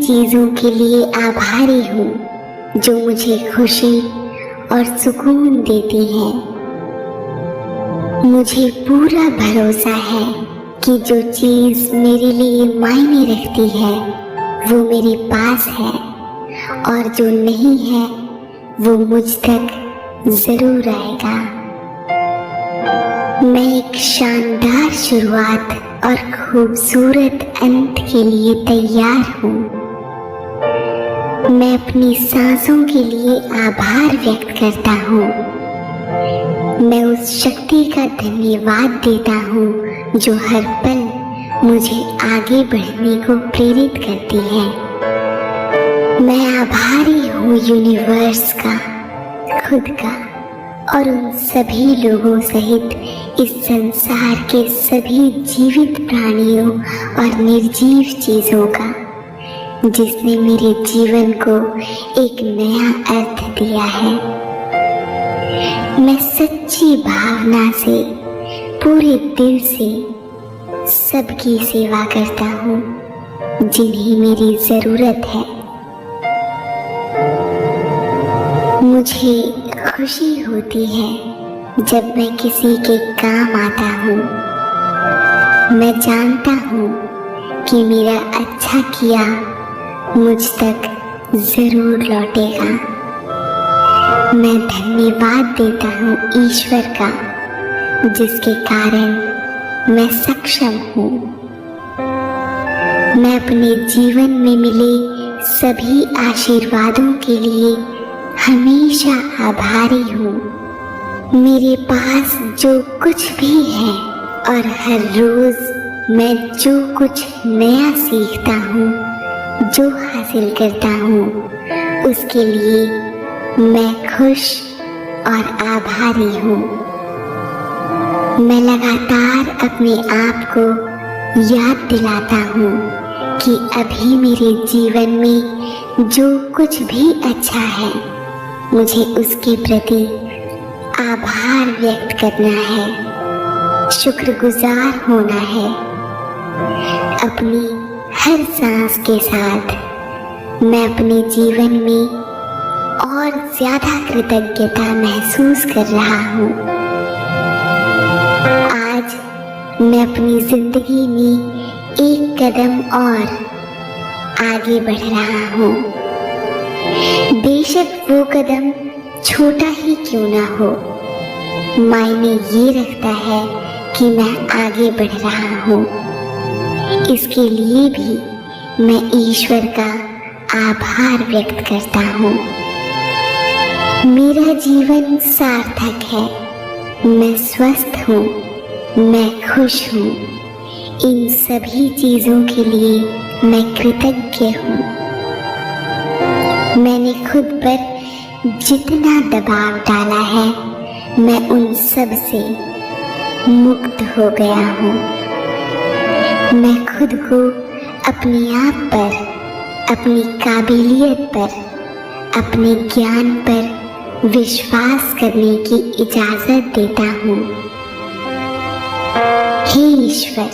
चीजों के लिए आभारी हूँ जो मुझे खुशी और सुकून देती हैं। मुझे पूरा भरोसा है कि जो चीज मेरे लिए मायने रखती है वो मेरे पास है और जो नहीं है वो मुझ तक जरूर आएगा। मैं एक शानदार शुरुआत और खूबसूरत अंत के लिए तैयार हूँ। मैं अपनी सांसों के लिए आभार व्यक्त करता हूँ। मैं उस शक्ति का धन्यवाद देता हूँ जो हर पल मुझे आगे बढ़ने को प्रेरित करती है। मैं आभारी हूँ यूनिवर्स का, खुद का और उन सभी लोगों सहित इस संसार के सभी जीवित प्राणियों और निर्जीव चीजों का, जिसने मेरे जीवन को एक नया अर्थ दिया है। मैं सच्ची भावना से, पूरे दिल से सबकी सेवा करता हूँ जिन्हें मेरी जरूरत है। मुझे खुशी होती है जब मैं किसी के काम आता हूँ। मैं जानता हूँ कि मेरा अच्छा किया मुझ तक जरूर लौटेगा। मैं धन्यवाद देता हूँ ईश्वर का, जिसके कारण मैं सक्षम हूँ। मैं अपने जीवन में मिले सभी आशीर्वादों के लिए हमेशा आभारी हूँ। मेरे पास जो कुछ भी है और हर रोज मैं जो कुछ नया सीखता हूँ, जो हासिल करता हूँ, उसके लिए मैं खुश और आभारी हूँ। मैं लगातार अपने आप को याद दिलाता हूँ कि अभी मेरे जीवन में जो कुछ भी अच्छा है, मुझे उसके प्रति आभार व्यक्त करना है, शुक्रगुजार होना है। अपनी हर सांस के साथ मैं अपने जीवन में और ज्यादा कृतज्ञता महसूस कर रहा हूँ। आज मैं अपनी जिंदगी में एक कदम और आगे बढ़ रहा हूँ। बेशक वो कदम छोटा ही क्यों ना हो, मायने ये रखता है कि मैं आगे बढ़ रहा हूँ। इसके लिए भी मैं ईश्वर का आभार व्यक्त करता हूँ। मेरा जीवन सार्थक है, मैं स्वस्थ हूँ, मैं खुश हूँ। इन सभी चीजों के लिए मैं कृतज्ञ हूँ। मैंने खुद पर जितना दबाव डाला है, मैं उन सब से मुक्त हो गया हूँ। मैं खुद को अपने आप पर, अपनी काबिलियत पर, अपने ज्ञान पर विश्वास करने की इजाजत देता हूँ। हे ईश्वर,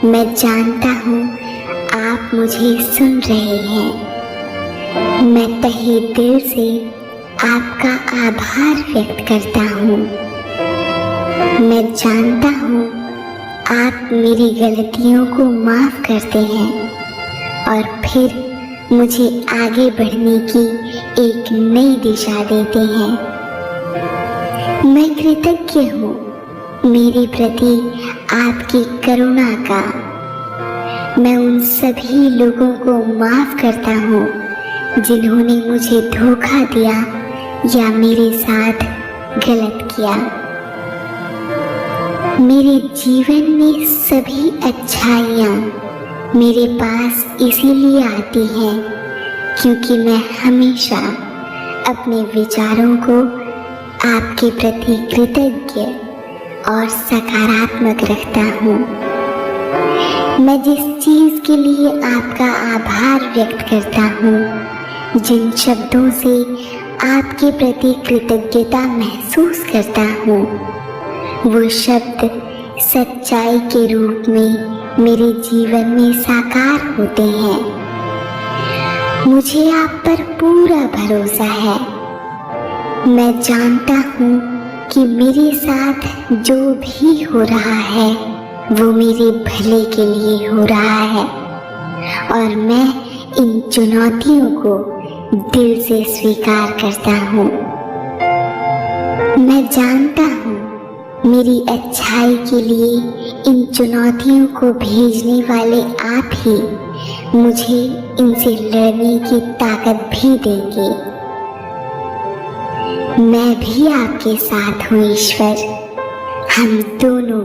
मैं जानता हूँ आप मुझे सुन रहे हैं। मैं तहे दिल से आपका आभार व्यक्त करता हूँ। मैं जानता हूँ आप मेरी गलतियों को माफ करते हैं और फिर मुझे आगे बढ़ने की एक नई दिशा देते हैं। मैं कृतज्ञ हूँ मेरे प्रति आपकी करुणा का। मैं उन सभी लोगों को माफ करता हूँ जिन्होंने मुझे धोखा दिया या मेरे साथ गलत किया। मेरे जीवन में सभी अच्छाइयाँ मेरे पास इसीलिए आती हैं क्योंकि मैं हमेशा अपने विचारों को आपके प्रति कृतज्ञ और सकारात्मक रखता हूँ। मैं जिस चीज के लिए आपका आभार व्यक्त करता हूँ, जिन शब्दों से आपके प्रति कृतज्ञता महसूस करता हूँ, वो शब्द सच्चाई के रूप में मेरे जीवन में साकार होते हैं। मुझे आप पर पूरा भरोसा है। मैं जानता हूँ कि मेरे साथ जो भी हो रहा है वो मेरे भले के लिए हो रहा है, और मैं इन चुनौतियों को दिल से स्वीकार करता हूँ। मैं जानता हूँ मेरी अच्छाई के लिए इन चुनौतियों को भेजने वाले आप ही मुझे इनसे लड़ने की ताकत भी देंगे। मैं भी आपके साथ हूँ ईश्वर। हम दोनों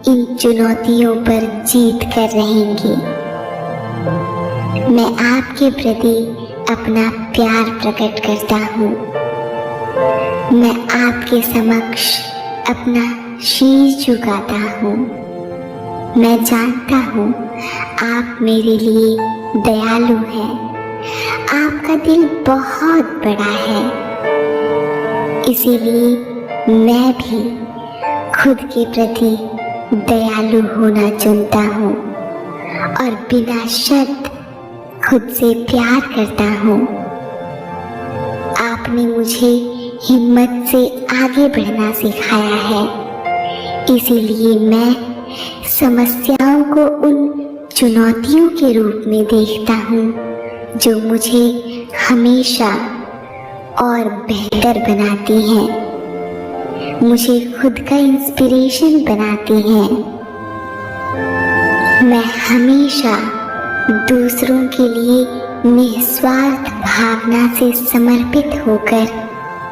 इन चुनौतियों पर जीत कर रहेंगे। मैं आपके प्रति अपना प्यार प्रकट करता हूँ। मैं आपके समक्ष अपना शीश झुकाता हूँ। मैं जानता हूँ आप मेरे लिए दयालु हैं। आपका दिल बहुत बड़ा है, इसीलिए मैं भी खुद के प्रति दयालु होना चुनता हूँ और बिना शर्त खुद से प्यार करता हूँ। आपने मुझे हिम्मत से आगे बढ़ना सिखाया है, इसीलिए मैं समस्याओं को उन चुनौतियों के रूप में देखता हूँ जो मुझे हमेशा और बेहतर बनाती हैं, मुझे खुद का इंस्पिरेशन बनाती हैं। मैं हमेशा दूसरों के लिए निस्वार्थ भावना से समर्पित होकर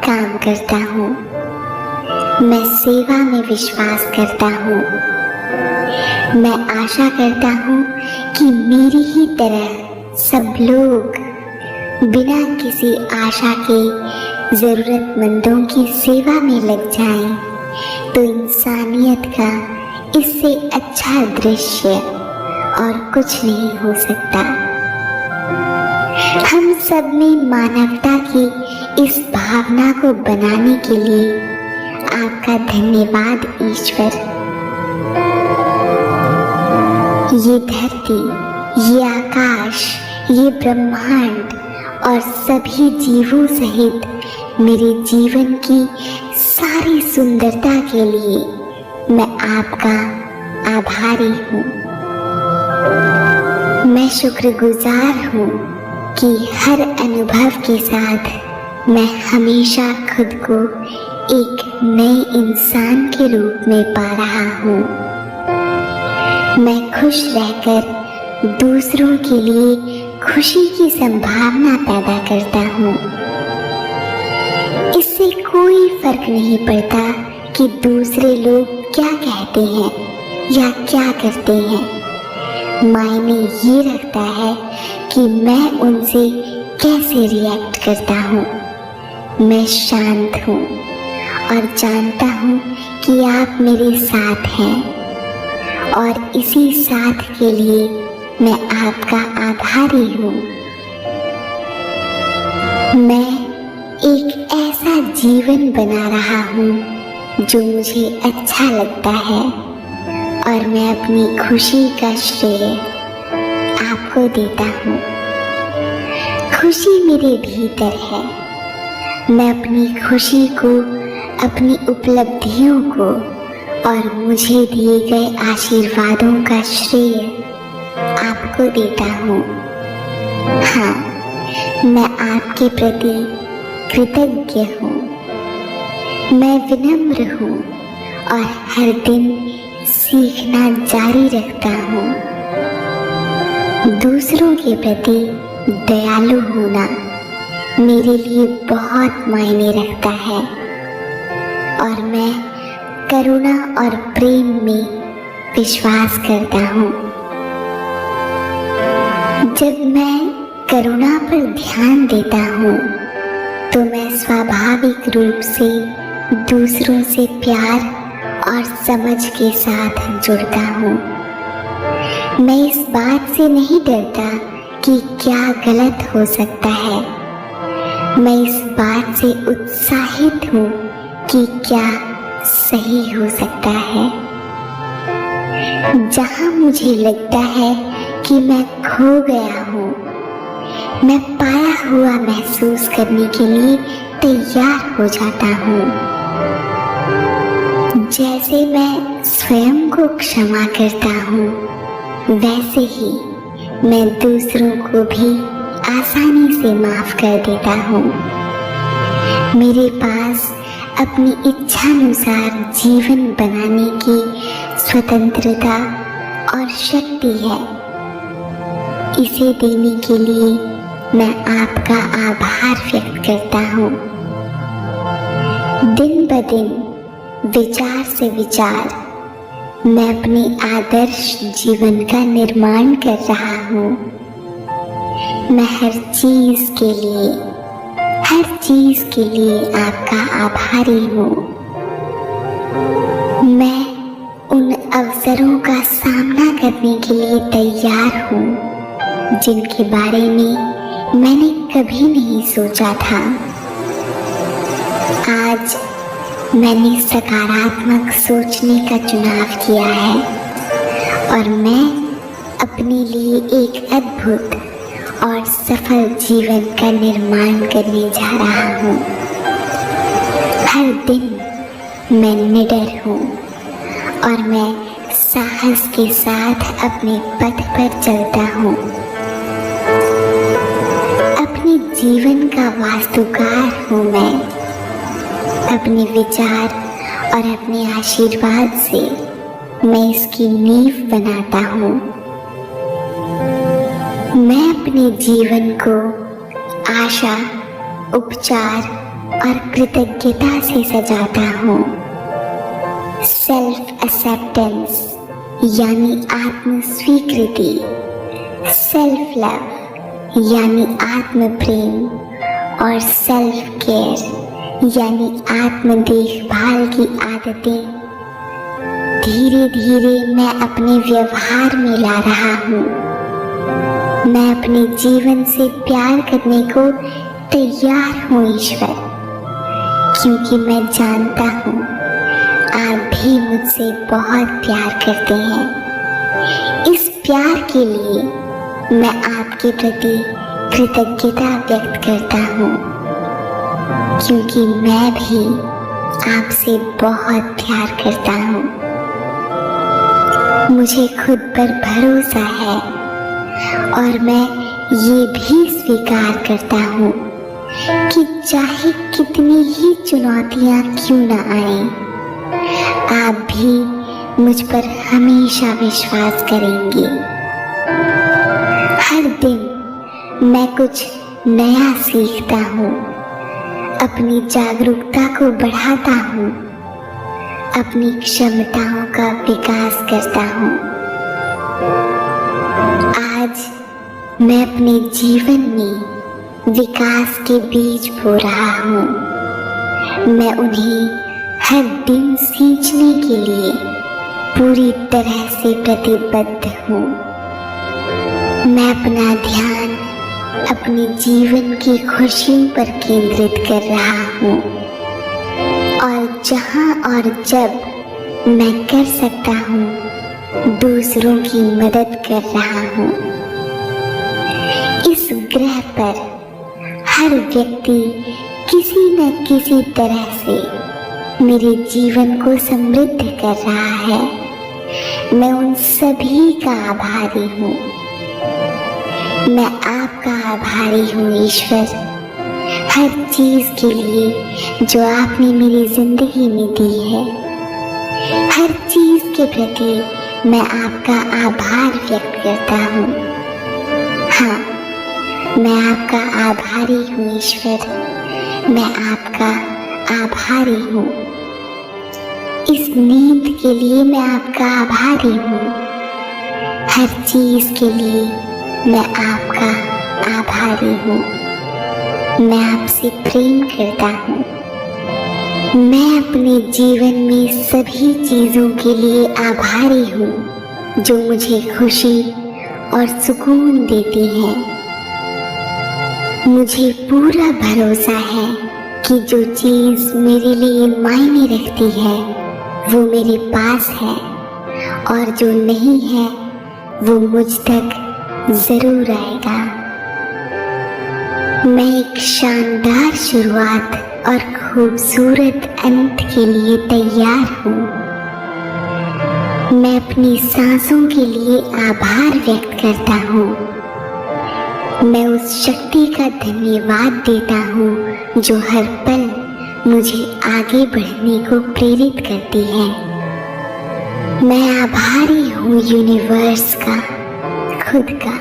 काम करता हूँ। मैं सेवा में विश्वास करता हूँ। मैं आशा करता हूँ कि मेरी ही तरह सब लोग बिना किसी आशा के ज़रूरतमंदों की सेवा में लग जाएं, तो इंसानियत का इससे अच्छा दृश्य और कुछ नहीं हो सकता। हम सब में मानवता की इस भावना को बनाने के लिए आपका धन्यवाद ईश्वर। ये धरती, ये आकाश, ये ब्रह्मांड और सभी जीवों सहित मेरे जीवन की सारी सुंदरता के लिए मैं आपका आभारी हूँ। मैं शुक्रगुजार हूँ कि हर अनुभव के साथ मैं हमेशा खुद को एक नए इंसान के रूप में पा रहा हूँ। मैं खुश रहकर दूसरों के लिए खुशी की संभावना पैदा करता हूँ। इससे कोई फर्क नहीं पड़ता कि दूसरे लोग क्या कहते हैं या क्या करते हैं। मायने ये रखता है कि मैं उनसे कैसे रिएक्ट करता हूँ। मैं शांत हूँ और जानता हूँ कि आप मेरे साथ हैं, और इसी साथ के लिए मैं आपका आभारी हूँ। मैं एक ऐसा जीवन बना रहा हूँ जो मुझे अच्छा लगता है, और मैं अपनी खुशी का श्रेय आपको देता हूँ। खुशी मेरे भीतर है। मैं अपनी खुशी को, अपनी उपलब्धियों को और मुझे दिए गए आशीर्वादों का श्रेय आपको देता हूँ। हाँ, मैं आपके प्रति कृतज्ञ हूँ। मैं विनम्र हूँ और हर दिन सीखना जारी रखता हूँ। दूसरों के प्रति दयालु होना मेरे लिए बहुत मायने रखता है, और मैं करुणा और प्रेम में विश्वास करता हूँ। जब मैं करुणा पर ध्यान देता हूँ तो मैं स्वाभाविक रूप से दूसरों से प्यार और समझ के साथ जुड़ता हूँ। मैं इस बात से नहीं डरता कि क्या गलत हो सकता है। मैं इस बात से उत्साहित हूँ कि क्या सही हो सकता है। जहाँ मुझे लगता है कि मैं खो गया हूँ, मैं पाया हुआ महसूस करने के लिए तैयार हो जाता हूँ। जैसे मैं स्वयं को क्षमा करता हूँ, वैसे ही मैं दूसरों को भी आसानी से माफ कर देता हूँ। मेरे पास अपनी इच्छानुसार जीवन बनाने की स्वतंत्रता और शक्ति है। इसे देने के लिए मैं आपका आभार व्यक्त करता हूँ। दिन ब दिन, विचार से विचार, मैं अपने आदर्श जीवन का निर्माण कर रहा हूँ। मैं हर चीज के लिए आपका आभारी हूँ। मैं उन अवसरों का सामना करने के लिए तैयार हूँ जिनके बारे में मैंने कभी नहीं सोचा था। आज मैंने सकारात्मक सोचने का चुनाव किया है और मैं अपने लिए एक अद्भुत और सफल जीवन का निर्माण करने जा रहा हूँ। हर दिन मैं निडर हूँ और मैं साहस के साथ अपने पथ पर चलता हूँ। अपने जीवन का वास्तुकार हूँ मैं। अपने विचार और अपने आशीर्वाद से मैं इसकी नींव बनाता हूँ। मैं अपने जीवन को आशा, उपचार और कृतज्ञता से सजाता हूँ। सेल्फ एक्सेप्टेंस यानी आत्म स्वीकृति, सेल्फ लव यानी आत्म प्रेम और सेल्फ केयर यानी आत्म देखभाल की आदतें धीरे धीरे मैं अपने व्यवहार में ला रहा हूँ। मैं अपने जीवन से प्यार करने को तैयार हूँ ईश्वर, क्योंकि मैं जानता हूँ आप भी मुझसे बहुत प्यार करते हैं। इस प्यार के लिए मैं आपके प्रति कृतज्ञता व्यक्त करता हूँ, क्योंकि मैं भी आपसे बहुत प्यार करता हूँ। मुझे खुद पर भरोसा है और मैं ये भी स्वीकार करता हूँ कि चाहे कितनी ही चुनौतियाँ क्यों न आए, आप भी मुझ पर हमेशा विश्वास करेंगे। हर दिन मैं कुछ नया सीखता हूँ, अपनी जागरूकता को बढ़ाता हूँ, अपनी क्षमताओं का विकास करता हूँ। आज मैं अपने जीवन में विकास के बीज बो रहा हूँ। मैं उन्हें हर दिन सींचने के लिए पूरी तरह से प्रतिबद्ध हूँ। मैं अपना ध्यान अपने जीवन की खुशियों पर केंद्रित कर रहा हूँ और जहाँ और जब मैं कर सकता हूँ, दूसरों की मदद कर रहा हूँ। इस ग्रह पर हर व्यक्ति किसी न किसी तरह से मेरे जीवन को समृद्ध कर रहा है। मैं उन सभी का आभारी हूँ। मैं आपका आभारी हूँ ईश्वर, हर चीज के लिए जो आपने मेरी जिंदगी में दी है। हर चीज के प्रति मैं आपका आभार व्यक्त करता हूँ। हाँ, मैं आपका आभारी हूँ ईश्वर, मैं आपका आभारी हूँ। इस नींद के लिए मैं आपका आभारी हूँ। हर चीज के लिए मैं आपका आभारी हूँ। मैं आपसे प्रेम करता हूँ। मैं अपने जीवन में सभी चीजों के लिए आभारी हूँ जो मुझे खुशी और सुकून देती हैं। मुझे पूरा भरोसा है कि जो चीज मेरे लिए मायने रखती है वो मेरे पास है और जो नहीं है वो मुझ तक जरूर आएगा। मैं एक शानदार शुरुआत और खूबसूरत अंत के लिए तैयार हूँ। मैं अपनी सांसों के लिए आभार व्यक्त करता हूँ। मैं उस शक्ति का धन्यवाद देता हूँ जो हर पल मुझे आगे बढ़ने को प्रेरित करती है। मैं आभारी हूँ यूनिवर्स का, खुद का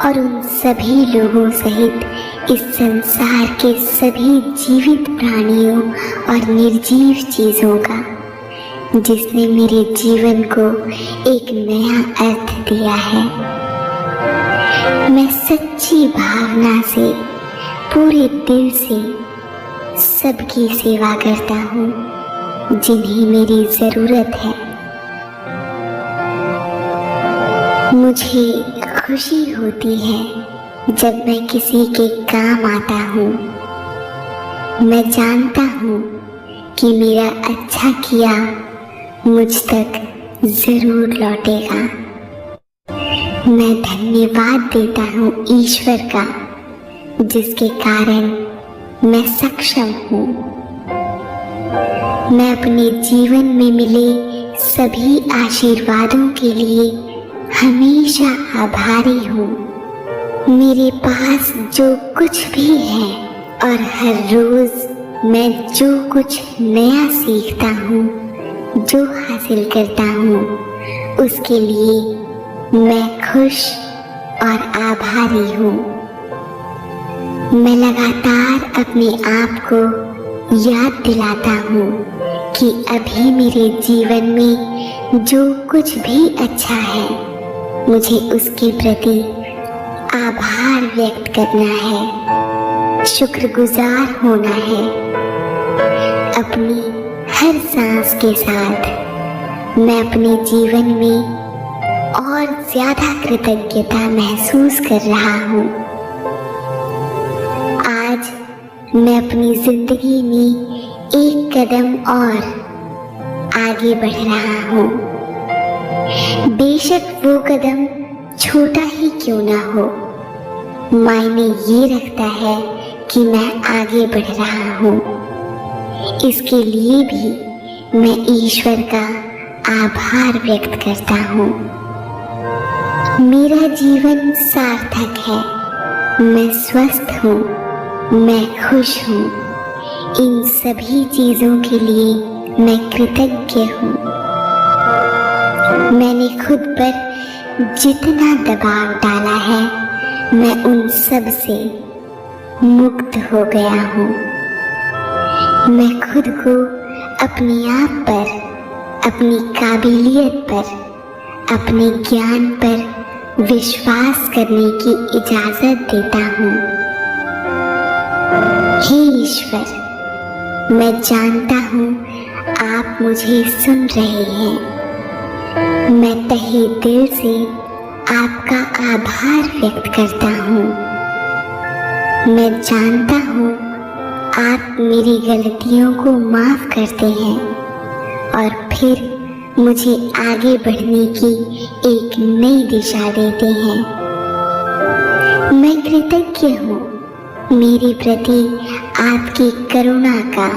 और उन सभी लोगों सहित इस संसार के सभी जीवित प्राणियों और निर्जीव चीजों का, जिसने मेरे जीवन को एक नया अर्थ दिया है। मैं सच्ची भावना से, पूरे दिल से सबकी सेवा करता हूँ जिन्हें मेरी जरूरत है। मुझे खुशी होती है जब मैं किसी के काम आता हूँ। मैं जानता हूँ कि मेरा अच्छा किया मुझ तक जरूर लौटेगा। मैं धन्यवाद देता हूँ ईश्वर का, जिसके कारण मैं सक्षम हूँ। मैं अपने जीवन में मिले सभी आशीर्वादों के लिए हमेशा आभारी हूँ। मेरे पास जो कुछ भी है और हर रोज मैं जो कुछ नया सीखता हूँ, जो हासिल करता हूँ, उसके लिए मैं खुश और आभारी हूँ। मैं लगातार अपने आप को याद दिलाता हूँ कि अभी मेरे जीवन में जो कुछ भी अच्छा है, मुझे उसके प्रति आभार व्यक्त करना है, शुक्रगुजार होना है। अपनी हर सांस के साथ मैं अपने जीवन में और ज्यादा कृतज्ञता महसूस कर रहा हूँ। आज मैं अपनी जिंदगी में एक कदम और आगे बढ़ रहा हूँ। बेशक वो कदम छोटा ही क्यों ना हो, मायने ये रखता है कि मैं आगे बढ़ रहा हूँ। इसके लिए भी मैं ईश्वर का आभार व्यक्त करता हूँ। मेरा जीवन सार्थक है, मैं स्वस्थ हूँ, मैं खुश हूँ। इन सभी चीजों के लिए मैं कृतज्ञ हूँ। मैंने खुद पर जितना दबाव डाला है, मैं उन सब से मुक्त हो गया हूँ। मैं खुद को अपने आप पर, अपनी काबिलियत पर, अपने ज्ञान पर विश्वास करने की इजाजत देता हूँ। हे ईश्वर, मैं जानता हूँ आप मुझे सुन रहे हैं। मैं तहे दिल से आपका आभार व्यक्त करता हूँ। मैं जानता हूँ आप मेरी गलतियों को माफ करते हैं और फिर मुझे आगे बढ़ने की एक नई दिशा देते हैं। मैं कृतज्ञ हूँ मेरे प्रति आपकी करुणा का।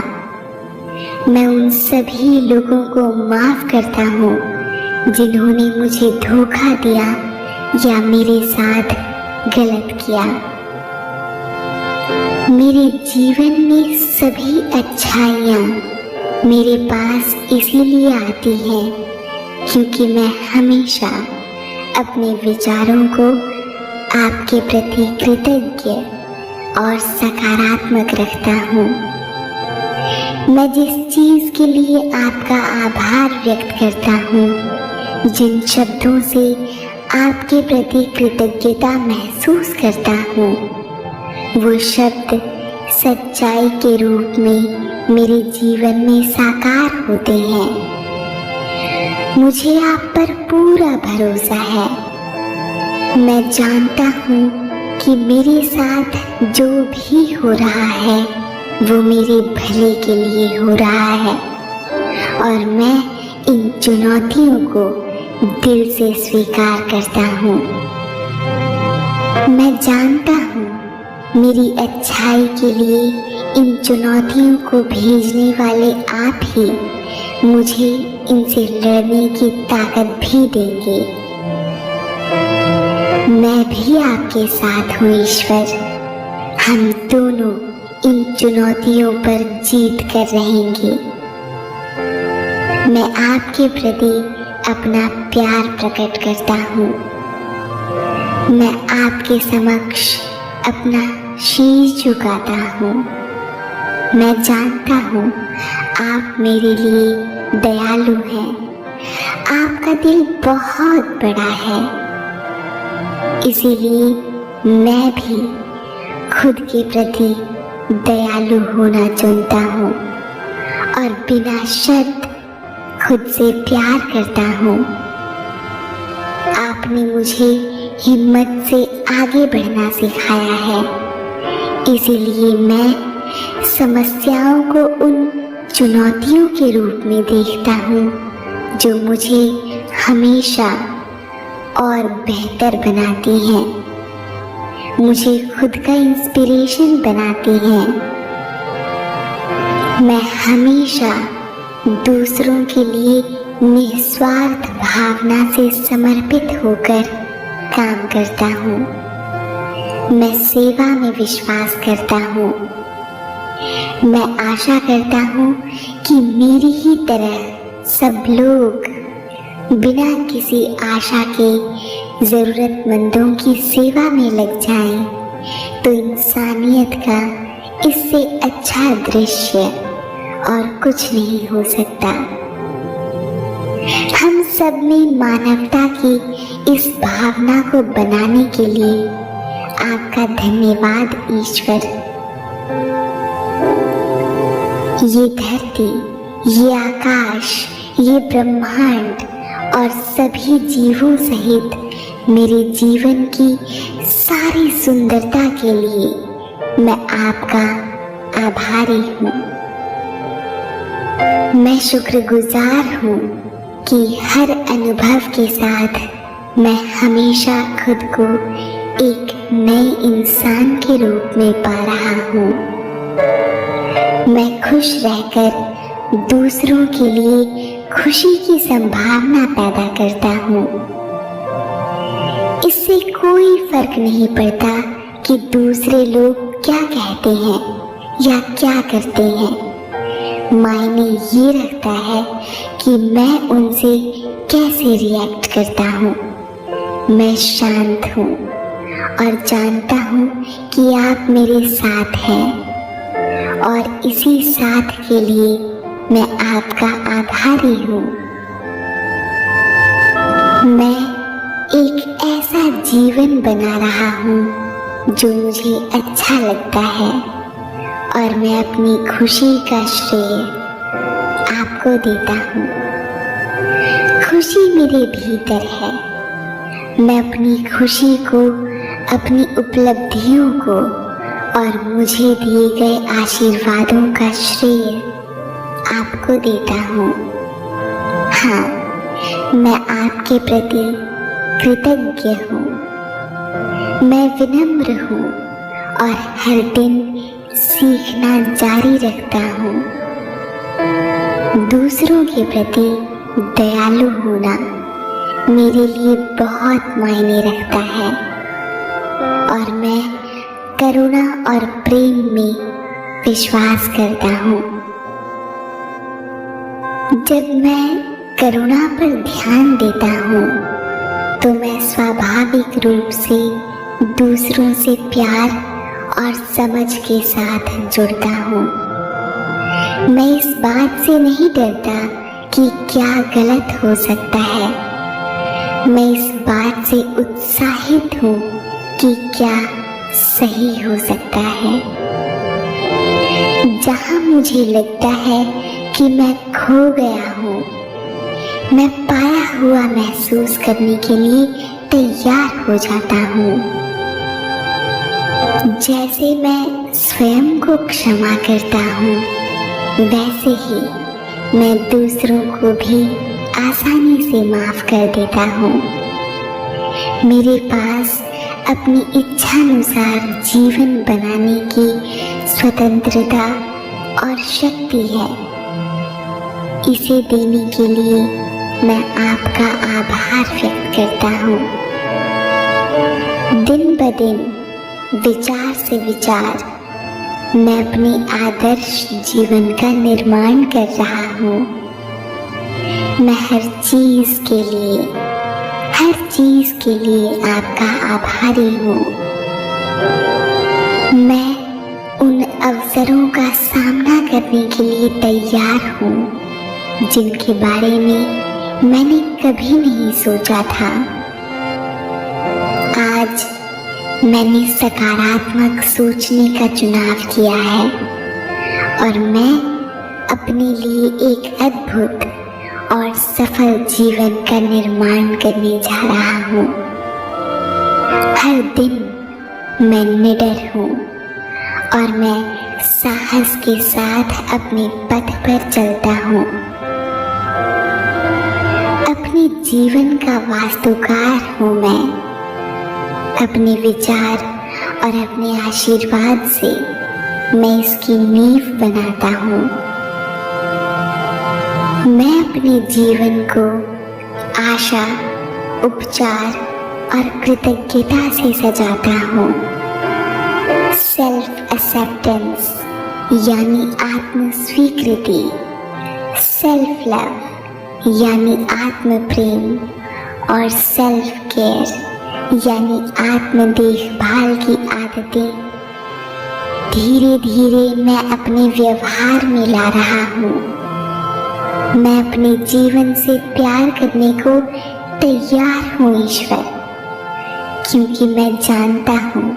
मैं उन सभी लोगों को माफ करता हूँ जिन्होंने मुझे धोखा दिया या मेरे साथ गलत किया। मेरे जीवन में सभी अच्छाइयाँ मेरे पास इसीलिए आती हैं क्योंकि मैं हमेशा अपने विचारों को आपके प्रति कृतज्ञ और सकारात्मक रखता हूँ। मैं जिस चीज के लिए आपका आभार व्यक्त करता हूँ, जिन शब्दों से आपके प्रति कृतज्ञता महसूस करता हूँ, वो शब्द सच्चाई के रूप में मेरे जीवन में साकार होते हैं। मुझे आप पर पूरा भरोसा है। मैं जानता हूँ कि मेरे साथ जो भी हो रहा है वो मेरे भले के लिए हो रहा है और मैं इन चुनौतियों को दिल से स्वीकार करता हूँ। मैं जानता हूँ मेरी अच्छाई के लिए इन चुनौतियों को भेजने वाले आप ही मुझे इनसे लड़ने की ताकत भी देंगे। मैं भी आपके साथ हूँ ईश्वर। हम दोनों इन चुनौतियों पर जीत कर रहेंगे। मैं आपके प्रति अपना प्यार प्रकट करता हूँ। मैं आपके समक्ष अपना शीश झुकाता हूँ। मैं जानता हूँ आप मेरे लिए दयालु हैं। आपका दिल बहुत बड़ा है, इसीलिए मैं भी खुद के प्रति दयालु होना चुनता हूँ और बिना शर्त खुद से प्यार करता हूँ। आपने मुझे हिम्मत से आगे बढ़ना सिखाया है, इसीलिए मैं समस्याओं को उन चुनौतियों के रूप में देखता हूँ जो मुझे हमेशा और बेहतर बनाती हैं, मुझे खुद का इंस्पिरेशन बनाती हैं। मैं हमेशा दूसरों के लिए निस्वार्थ भावना से समर्पित होकर काम करता हूँ। मैं सेवा में विश्वास करता हूँ। मैं आशा करता हूँ कि मेरी ही तरह सब लोग बिना किसी आशा के ज़रूरतमंदों की सेवा में लग जाएं, तो इंसानियत का इससे अच्छा दृश्य और कुछ नहीं हो सकता। हम सब में मानवता की इस भावना को बनाने के लिए आपका धन्यवाद ईश्वर। ये धरती, ये आकाश, ये ब्रह्मांड और सभी जीवों सहित मेरे जीवन की सारी सुंदरता के लिए मैं आपका आभारी हूँ। मैं शुक्रगुजार हूँ कि हर अनुभव के साथ मैं हमेशा खुद को एक नए इंसान के रूप में पा रहा हूँ। मैं खुश रहकर दूसरों के लिए खुशी की संभावना पैदा करता हूँ। इससे कोई फर्क नहीं पड़ता कि दूसरे लोग क्या कहते हैं या क्या करते हैं। मायने ये रखता है कि मैं उनसे कैसे रिएक्ट करता हूँ। मैं शांत हूँ और जानता हूँ कि आप मेरे साथ हैं और इसी साथ के लिए मैं आपका आभारी हूँ। मैं एक ऐसा जीवन बना रहा हूँ जो मुझे अच्छा लगता है और मैं अपनी खुशी का श्रेय आपको देता हूँ। खुशी मेरे भीतर है। मैं अपनी खुशी को, अपनी उपलब्धियों को और मुझे दिए गए आशीर्वादों का श्रेय आपको देता हूँ। हाँ, मैं आपके प्रति कृतज्ञ हूँ। मैं विनम्र हूँ और हर दिन सीखना जारी रखता हूँ। दूसरों के प्रति दयालु होना मेरे लिए बहुत मायने रखता है और मैं करुणा और प्रेम में विश्वास करता हूँ। जब मैं करुणा पर ध्यान देता हूँ तो मैं स्वाभाविक रूप से दूसरों से प्यार और समझ के साथ जुड़ता हूँ। मैं इस बात से नहीं डरता कि क्या गलत हो सकता है। मैं इस बात से उत्साहित हूँ कि क्या सही हो सकता है। जहाँ मुझे लगता है कि मैं खो गया हूँ, मैं पाया हुआ महसूस करने के लिए तैयार हो जाता हूँ। जैसे मैं स्वयं को क्षमा करता हूँ, वैसे ही मैं दूसरों को भी आसानी से माफ कर देता हूँ। मेरे पास अपनी इच्छानुसार जीवन बनाने की स्वतंत्रता और शक्ति है। इसे देने के लिए मैं आपका आभार व्यक्त करता हूँ। दिन ब दिन, विचार से विचार, मैं अपने आदर्श जीवन का निर्माण कर रहा हूँ। मैं हर चीज के लिए आपका आभारी हूँ। मैं उन अवसरों का सामना करने के लिए तैयार हूँ जिनके बारे में मैंने कभी नहीं सोचा था। आज मैंने सकारात्मक सोचने का चुनाव किया है और मैं अपने लिए एक अद्भुत और सफल जीवन का निर्माण करने जा रहा हूँ। हर दिन मैं निडर हूँ और मैं साहस के साथ अपने पथ पर चलता हूँ। अपने जीवन का वास्तुकार हूँ मैं। अपने विचार और अपने आशीर्वाद से मैं इसकी नींव बनाता हूँ। मैं अपने जीवन को आशा, उपचार और कृतज्ञता से सजाता हूँ। सेल्फ एक्सेप्टेंस यानी आत्म स्वीकृति, सेल्फ लव यानी आत्म प्रेम और सेल्फ केयर यानी आत्म देखभाल की आदतें धीरे धीरे मैं अपने व्यवहार में ला रहा हूँ। मैं अपने जीवन से प्यार करने को तैयार हूँ ईश्वर, क्योंकि मैं जानता हूँ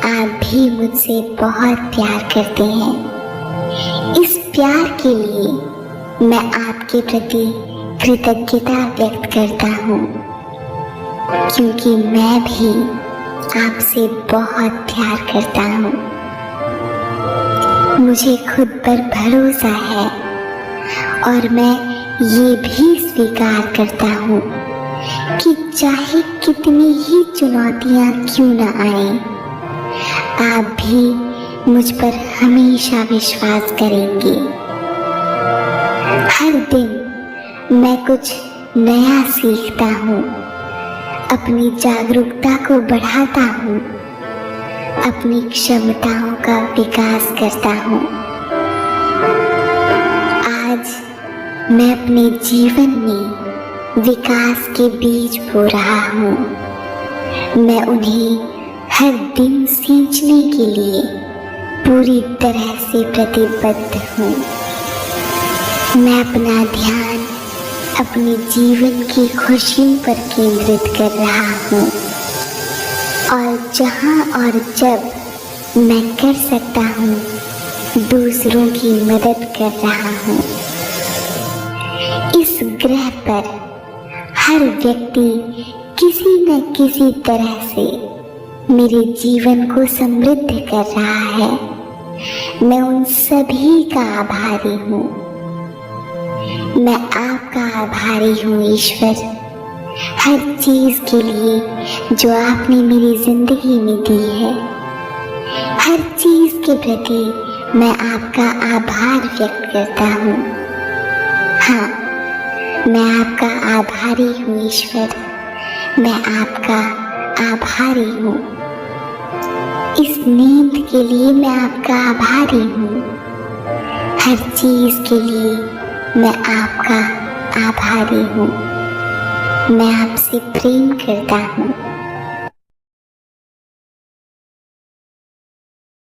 आप भी मुझसे बहुत प्यार करते हैं। इस प्यार के लिए मैं आपके प्रति कृतज्ञता व्यक्त करता हूँ, क्योंकि मैं भी आपसे बहुत प्यार करता हूँ। मुझे खुद पर भरोसा है और मैं ये भी स्वीकार करता हूँ कि चाहे कितनी ही चुनौतियाँ क्यों न आए, आप भी मुझ पर हमेशा विश्वास करेंगे। हर दिन मैं कुछ नया सीखता हूँ, अपनी जागरूकता को बढ़ाता हूँ, अपनी क्षमताओं का विकास करता हूँ। आज मैं अपने जीवन में विकास के बीज बो रहा हूँ। मैं उन्हें हर दिन सींचने के लिए पूरी तरह से प्रतिबद्ध हूँ। मैं अपना ध्यान अपने जीवन की खुशियों पर केंद्रित कर रहा हूँ और जहाँ और जब मैं कर सकता हूँ दूसरों की मदद कर रहा हूँ। इस ग्रह पर हर व्यक्ति किसी न किसी तरह से मेरे जीवन को समृद्ध कर रहा है। मैं उन सभी का आभारी हूँ। मैं आपका आभारी हूँ ईश्वर, हर चीज के लिए जो आपने मेरी जिंदगी में दी है। हर चीज के प्रति मैं आपका आभार व्यक्त करता हूँ। हाँ, मैं आपका आभारी हूँ ईश्वर, मैं आपका आभारी हूँ। इस नींद के लिए मैं आपका आभारी हूँ। हर चीज के लिए मैं आपका आभारी हूँ। मैं आपसे प्रेम करता हूँ।